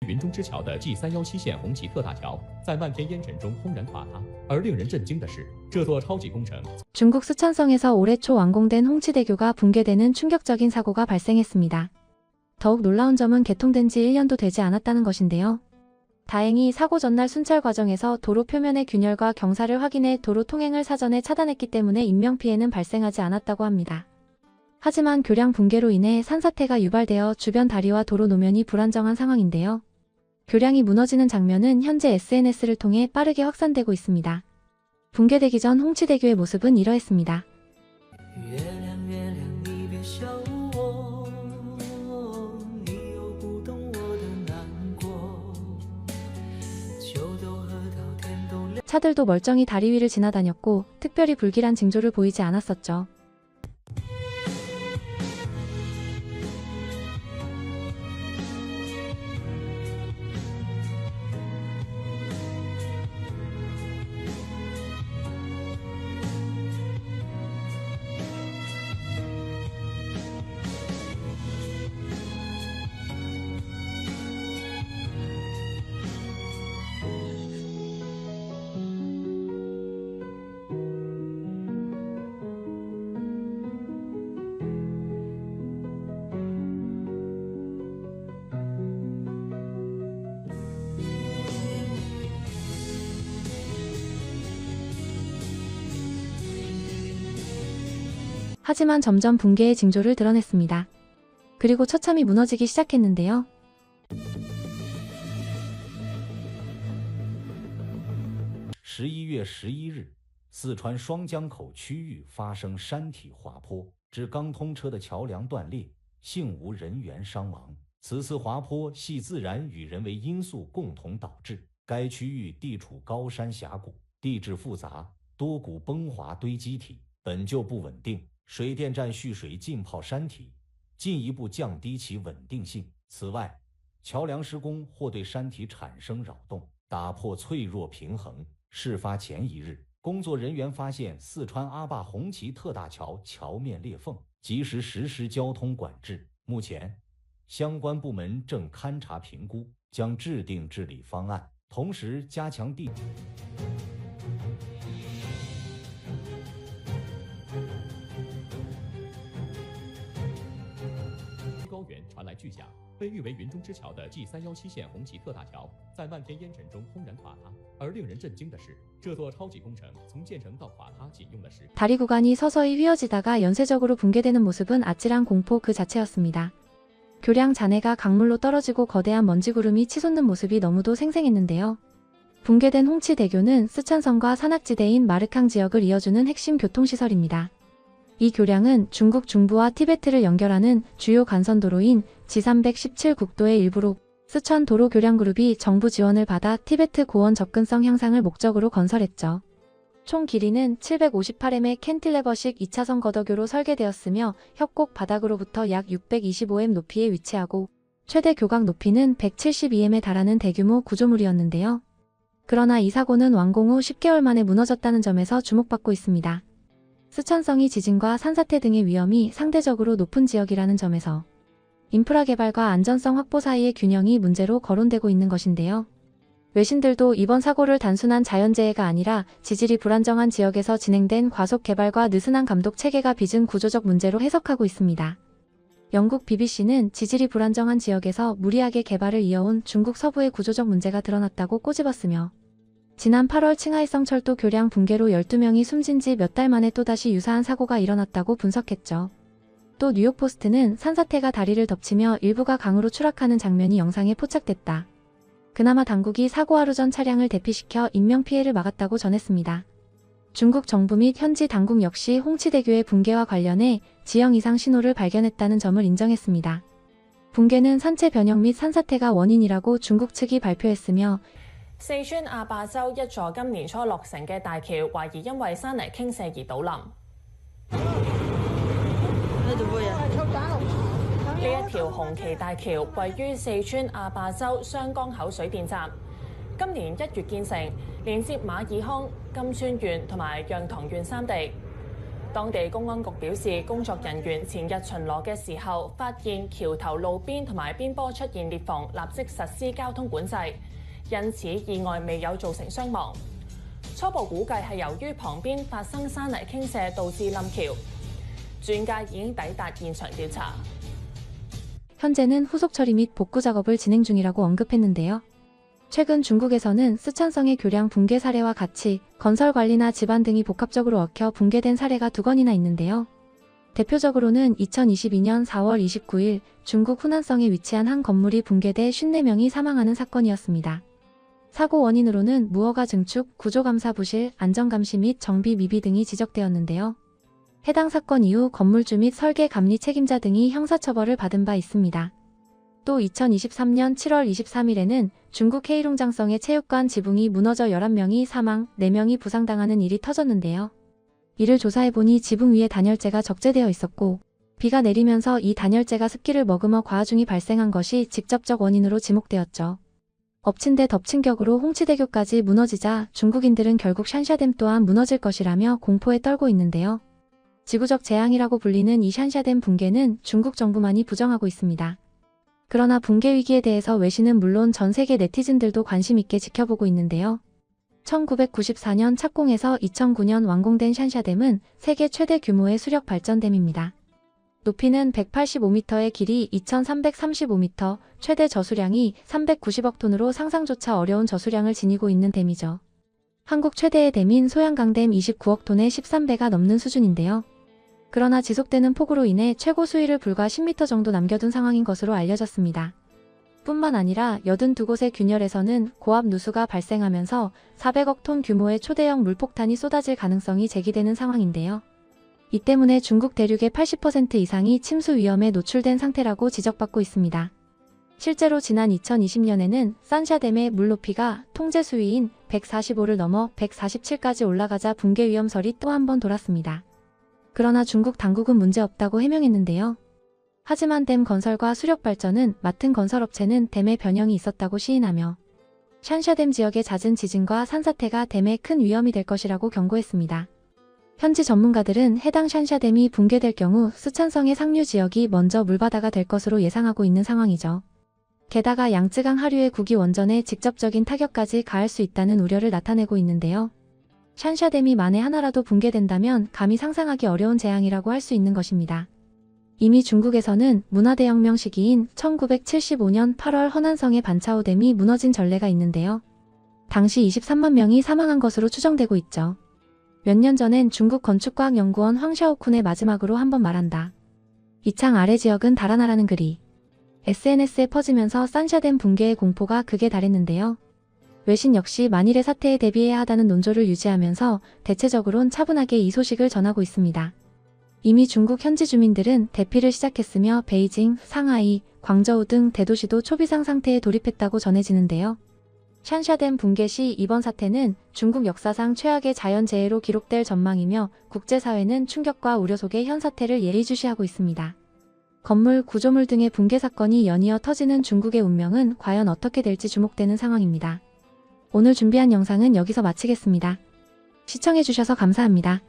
云中之桥的 G317线红旗特大桥在漫天烟尘中轰然垮塌，而令人震惊的是，这座超级工程 중국 쓰촨성에서 올해 초 완공된 홍치대교가 붕괴되는 충격적인 사고가 발생했습니다. 더욱 놀라운 점은 개통된 지 1년도 되지 않았다는 것인데요. 다행히 사고 전날 순찰 과정에서 도로 표면의 균열과 경사를 확인해 도로 통행을 사전에 차단했기 때문에 인명피해는 발생하지 않았다고 합니다. 하지만 교량 붕괴로 인해 산사태가 유발되어 주변 다리와 도로 노면이 불안정한 상황인데요. 교량이 무너지는 장면은 현재 SNS를 통해 빠르게 확산되고 있습니다. 붕괴되기 전 홍치대교의 모습은 이러했습니다. 차들도 멀쩡히 다리 위를 지나다녔고 특별히 불길한 징조를 보이지 않았었죠. 하지만 점점 붕괴의 징조를 드러냈습니다. 그리고 처참히 무너지기 시작했는데요. 11月11日，四川双江口区域发生山体滑坡，致刚通车的桥梁断裂，幸无人员伤亡。此次滑坡系自然与人为因素共同导致。该区域地处高山峡谷，地质复杂，多股崩滑堆积体，本就不稳定。水电站蓄水浸泡山体，进一步降低其稳定性。此外，桥梁施工或对山体产生扰动，打破脆弱平衡。事发前1日，工作人员发现四川阿坝红旗特大桥桥面裂缝，及时实施交通管制。目前，相关部门正勘察评估，将制定治理方案，同时加强地。 高原传来巨响，被誉为云中之桥的 G317线红旗特大桥在漫天烟尘中轰然垮塌。而令人震惊的是，这座超级工程从建成到垮塌仅用了10。 다리 구간이 서서히 휘어지다가 연쇄적으로 붕괴되는 모습은 아찔한 공포 그 자체였습니다. 교량 잔해가 강물로 떨어지고 거대한 먼지구름이 치솟는 모습이 너무도 생생했는데요. 붕괴된 홍치대교는 쓰촨성과 산악지대인 마르캉 지역을 이어주는 핵심 교통시설입니다. 이 교량은 중국 중부와 티베트를 연결하는 주요 간선도로인 G317 국도의 일부로 쓰촨 도로 교량그룹이 정부 지원을 받아 티베트 고원 접근성 향상을 목적으로 건설했죠. 총 길이는 758m의 캔틸레버식 2차선 거더교로 설계되었으며 협곡 바닥으로부터 약 625m 높이에 위치하고 최대 교각 높이는 172m에 달하는 대규모 구조물이었는데요. 그러나 이 사고는 완공 후 10개월 만에 무너졌다는 점에서 주목받고 있습니다. 쓰촨성이 지진과 산사태 등의 위험이 상대적으로 높은 지역이라는 점에서 인프라 개발과 안전성 확보 사이의 균형이 문제로 거론되고 있는 것인데요. 외신들도 이번 사고를 단순한 자연재해가 아니라 지질이 불안정한 지역에서 진행된 과속 개발과 느슨한 감독 체계가 빚은 구조적 문제로 해석하고 있습니다. 영국 BBC는 지질이 불안정한 지역에서 무리하게 개발을 이어온 중국 서부의 구조적 문제가 드러났다고 꼬집었으며 지난 8월 칭하이성 철도 교량 붕괴로 12명이 숨진 지 몇 달 만에 또다시 유사한 사고가 일어났다고 분석했죠. 또 뉴욕포스트는 산사태가 다리를 덮치며 일부가 강으로 추락하는 장면이 영상에 포착됐다. 그나마 당국이 사고 하루 전 차량을 대피시켜 인명피해를 막았다고 전했습니다. 중국 정부 및 현지 당국 역시 홍치대교의 붕괴와 관련해 지형 이상 신호를 발견했다는 점을 인정했습니다. 붕괴는 산체 변형 및 산사태가 원인이라고 중국 측이 발표했으며 四川阿壩州一座今年初落成嘅大橋，懷疑因為山泥傾瀉而倒冧。呢一條紅旗大橋位於四川阿壩州雙江口水電站，今年1月建成，連接馬爾康、金川縣同埋讓塘縣3地。當地公安局表示，工作人員前日巡邏嘅時候，發現橋頭路邊同埋邊坡出現裂縫，立即實施交通管制，因此意外未有造成傷亡。初步估計係由於旁邊發生山泥傾瀉導致冧橋。專家已經抵達現場調查。 현재는 후속 처리 및 복구 작업을 진행 중이라고 언급했는데요. 최근 중국에서는 쓰촨성의 교량 붕괴 사례와 같이 건설 관리나 집안 등이 복합적으로 얽혀 붕괴된 사례가 2건이나 있는데요. 대표적으로는 2022년 4월 29일 중국 후난성에 위치한 한 건물이 붕괴돼 54명이 사망하는 사건이었습니다. 사고 원인으로는 무허가 증축, 구조감사 부실, 안전감시 및 정비 미비 등이 지적되었는데요. 해당 사건 이후 건물주 및 설계 감리 책임자 등이 형사처벌을 받은 바 있습니다. 또 2023년 7월 23일에는 중국 헤이룽장성의 체육관 지붕이 무너져 11명이 사망, 4명이 부상당하는 일이 터졌는데요. 이를 조사해보니 지붕 위에 단열재가 적재되어 있었고 비가 내리면서 이 단열재가 습기를 머금어 과하중이 발생한 것이 직접적 원인으로 지목되었죠. 엎친 데 덮친 격으로 홍치대교까지 무너지자 중국인들은 결국 샨샤댐 또한 무너질 것이라며 공포에 떨고 있는데요. 지구적 재앙이라고 불리는 이 샨샤댐 붕괴는 중국 정부만이 부정하고 있습니다. 그러나 붕괴 위기에 대해서 외신은 물론 전 세계 네티즌들도 관심 있게 지켜보고 있는데요. 1994년 착공해서 2009년 완공된 샨샤댐은 세계 최대 규모의 수력 발전댐입니다. 높이는 185m의 길이 2335m, 최대 저수량이 390억 톤으로 상상조차 어려운 저수량을 지니고 있는 댐이죠. 한국 최대의 댐인 소양강댐 29억 톤의 13배가 넘는 수준인데요. 그러나 지속되는 폭우로 인해 최고 수위를 불과 10m 정도 남겨둔 상황인 것으로 알려졌습니다. 뿐만 아니라 82곳의 균열에서는 고압 누수가 발생하면서 400억 톤 규모의 초대형 물폭탄이 쏟아질 가능성이 제기되는 상황인데요. 이 때문에 중국 대륙의 80% 이상이 침수 위험에 노출된 상태라고 지적받고 있습니다. 실제로 지난 2020년에는 산샤댐의 물 높이가 통제 수위인 145를 넘어 147까지 올라가자 붕괴 위험설이 또 한 번 돌았습니다. 그러나 중국 당국은 문제없다고 해명했는데요. 하지만 댐 건설과 수력 발전은 맡은 건설업체는 댐에 변형이 있었다고 시인하며 샨샤댐 지역의 잦은 지진과 산사태가 댐에 큰 위험이 될 것이라고 경고했습니다. 현지 전문가들은 해당 샨샤댐이 붕괴될 경우 쓰촨성의 상류 지역이 먼저 물바다가 될 것으로 예상하고 있는 상황이죠. 게다가 양쯔강 하류의 국이 원전에 직접적인 타격까지 가할 수 있다는 우려를 나타내고 있는데요. 샨샤댐이 만에 하나라도 붕괴된다면 감히 상상하기 어려운 재앙이라고 할 수 있는 것입니다. 이미 중국에서는 문화대혁명 시기인 1975년 8월 허난성의 반차오댐이 무너진 전례가 있는데요. 당시 23만 명이 사망한 것으로 추정되고 있죠. 몇 년 전엔 중국 건축과학연구원 황샤오쿤의 마지막으로 한번 말한다. 이 창 아래 지역은 달아나라는 글이 SNS에 퍼지면서 산샤댐 붕괴의 공포가 극에 달했는데요. 외신 역시 만일의 사태에 대비해야 하다는 논조를 유지하면서 대체적으론 차분하게 이 소식을 전하고 있습니다. 이미 중국 현지 주민들은 대피를 시작했으며 베이징, 상하이, 광저우 등 대도시도 초비상 상태에 돌입했다고 전해지는데요. 샨샤댐 붕괴 시 이번 사태는 중국 역사상 최악의 자연재해로 기록될 전망이며 국제사회는 충격과 우려 속에 현 사태를 예의주시하고 있습니다. 건물, 구조물 등의 붕괴 사건이 연이어 터지는 중국의 운명은 과연 어떻게 될지 주목되는 상황입니다. 오늘 준비한 영상은 여기서 마치겠습니다. 시청해주셔서 감사합니다.